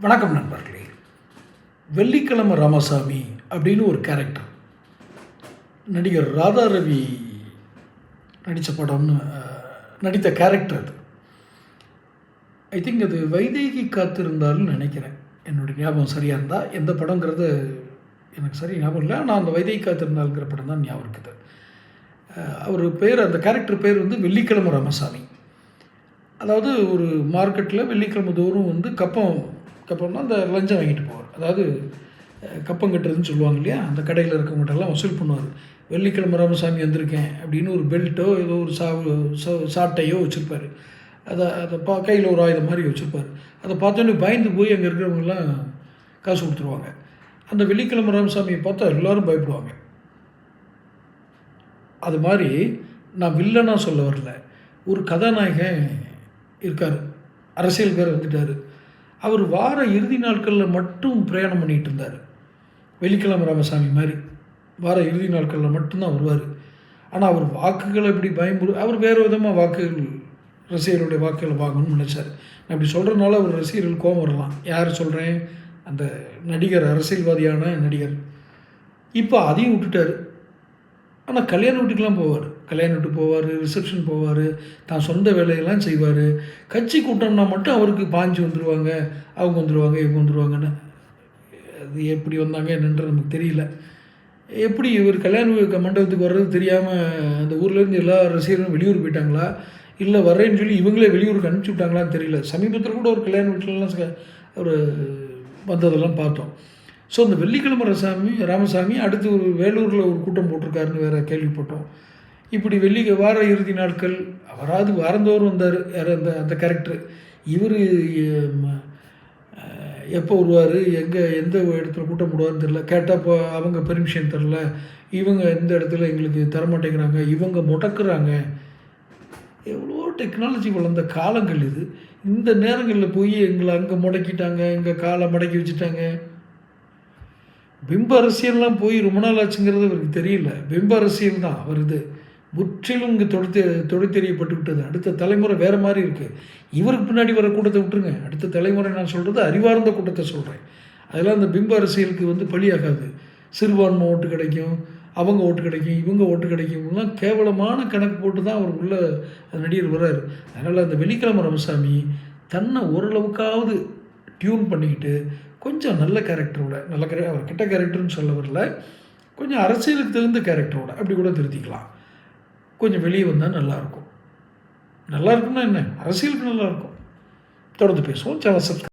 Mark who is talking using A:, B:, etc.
A: வணக்கம் நண்பர்களே. வெள்ளிக்கிழமை ராமசாமி அப்படின்னு ஒரு கேரக்டர் நடிகர் ராதா ரவி நடித்த படம்னு நடித்த கேரக்டர் அது. ஐ திங்க் அது வைதேகி காத்திருந்தாலும் நினைக்கிறேன். என்னுடைய ஞாபகம் சரியாக இருந்தால் எந்த படங்கிறது எனக்கு சரி ஞாபகம் இல்லை. ஆனால் அந்த வைதேகி காத்திருந்தாலுங்கிற படம் தான் ஞாபகம் இருக்குது. அவர் பேர், அந்த கேரக்டர் பேர் வந்து வெள்ளிக்கிழமை ராமசாமி. அதாவது ஒரு மார்க்கெட்டில் வெள்ளிக்கிழமை தோறும் வந்து கப்பம்னா அந்த லஞ்சம் வாங்கிட்டு போவார். அதாவது கப்பம் கட்டுறதுன்னு சொல்லுவாங்க இல்லையா, அந்த கடையில் இருக்கவங்கள்டெல்லாம் வசூல் பண்ணுவார். வெள்ளிக்கிழமை ராமசாமி வந்திருக்கேன் அப்படின்னு ஒரு பெல்ட்டோ ஏதோ ஒரு சாட்டையோ வச்சுருப்பார். அதை கையில் ஒரு ஆயுதம் மாதிரி வச்சுருப்பார். அதை பார்த்தோன்னே பயந்து போய் அங்கே இருக்கிறவங்கெல்லாம் காசு கொடுத்துருவாங்க. அந்த வெள்ளிக்கிழமை ராமசாமியை பார்த்தா எல்லோரும் பயப்படுவாங்க. அது மாதிரி நான் வில்லனாக சொல்ல வரல, ஒரு கதாநாயகன் இருக்கார், அரசியல்காரர் வந்துட்டார். அவர் வார இறுதி நாட்களில் மட்டும் பிரயாணம் பண்ணிகிட்டு இருந்தார். வெள்ளிக்கிழமை ராமசாமி மாதிரி வார இறுதி நாட்களில் மட்டும்தான் வருவார். ஆனால் அவர் வாக்குகளை இப்படி அவர் வேறு விதமாக ரசிகர்களுடைய வாக்குகளை வாங்கணும்னு நினச்சார். நான் இப்படி சொல்கிறதுனால அவர் ரசிகர்கள் கோபம் வரலாம். யார் சொல்கிறேன்? அந்த நடிகர், அரசியல்வாதியான நடிகர். இப்போ அதையும் விட்டுட்டார். ஆனால் கல்யாண வீட்டுக்கெலாம் போவார். கல்யாண வீட்டுக்கு போவார், ரிசப்ஷன் போவார், தான் சொந்த வேலையெல்லாம் செய்வார். கட்சி கூட்டம்னா மட்டும் அவருக்கு பாஞ்சு வந்துடுவாங்க, அவங்க வந்துடுவாங்க, இவங்க வந்துடுவாங்கன்னு. அது எப்படி வந்தாங்க என்னன்றது நமக்கு தெரியல. எப்படி இவர் கல்யாண மண்டபத்துக்கு வர்றது தெரியாமல் அந்த ஊர்லேருந்து எல்லா ரசிகர்களும் வெளியூர் போயிட்டாங்களா, இல்லை வர்றேன்னு சொல்லி இவங்களே வெளியூருக்கு அனுப்பிச்சி விட்டாங்களான்னு தெரியல. சமீபத்தில் கூட ஒரு கல்யாண வீட்டிலலாம் ஒரு வந்ததெல்லாம் பார்த்தோம். ஸோ அந்த வெள்ளிக்கிழமை ராமசாமி அடுத்து ஒரு வேலூரில் ஒரு கூட்டம் போட்டிருக்காருன்னு வேறு கேள்விப்பட்டோம். இப்படி வார இறுதி நாட்கள் அவராது வாரந்தோறும் வந்தார். யார் அந்த கேரக்டர். இவர் எப்போ வருவார், எந்த இடத்துல கூட்டம் போடுவார்னு தெரில. கேட்டால் இப்போ அவங்க பெர்மிஷன் தரல, இவங்க எந்த இடத்துல எங்களுக்கு தரமாட்டேங்கிறாங்க, இவங்க முடக்குறாங்க. எவ்வளோ டெக்னாலஜி வளர்ந்த காலங்கள் இது. இந்த நேரங்களில் போய் எங்களை அங்கே முடக்கிட்டாங்க, இங்கே காலை மடக்கி வச்சுட்டாங்க. பிம்ப அரசியல்லாம் போய் ரொம்ப நாள் ஆச்சுங்கிறது அவருக்கு தெரியல. பிம்ப அரசியல் தான் வருது. முற்றிலும் இங்கே தொடுத்தெறியப்பட்டு விட்டது. அடுத்த தலைமுறை வேறு மாதிரி இருக்குது. இவருக்கு பின்னாடி வர கூட்டத்தை விட்டுருங்க. அடுத்த தலைமுறை நான் சொல்கிறது அறிவார்ந்த கூட்டத்தை சொல்கிறேன். அதெல்லாம் அந்த பிம்ப அரசியலுக்கு வந்து பலியாகாது. சிறுபான்மை ஓட்டு கிடைக்கும், அவங்க ஓட்டு கிடைக்கும், இவங்க ஓட்டு கிடைக்கும்லாம் கேவலமான கணக்கு போட்டு தான் அவர் உள்ள நடிகர் வர்றார். அதனால் அந்த வெள்ளிக்கிழமை ராமசாமி தன்னை ஓரளவுக்காவது டியூன் பண்ணிக்கிட்டு கொஞ்சம் நல்ல கேரக்டரோட, அவர் கெட்ட கேரக்டர்னு சொல்ல வரல, கொஞ்சம் அரசியலுக்கு தகுந்த கேரக்டரோட அப்படி கூட திருத்திக்கலாம். கொஞ்சம் வெளியே வந்தால் நல்லாயிருக்கும். நல்லா இருக்குன்னா என்ன, அரசியலுக்கு நல்லாயிருக்கும். தொடர்ந்து பேசுவோம். Channel subscribe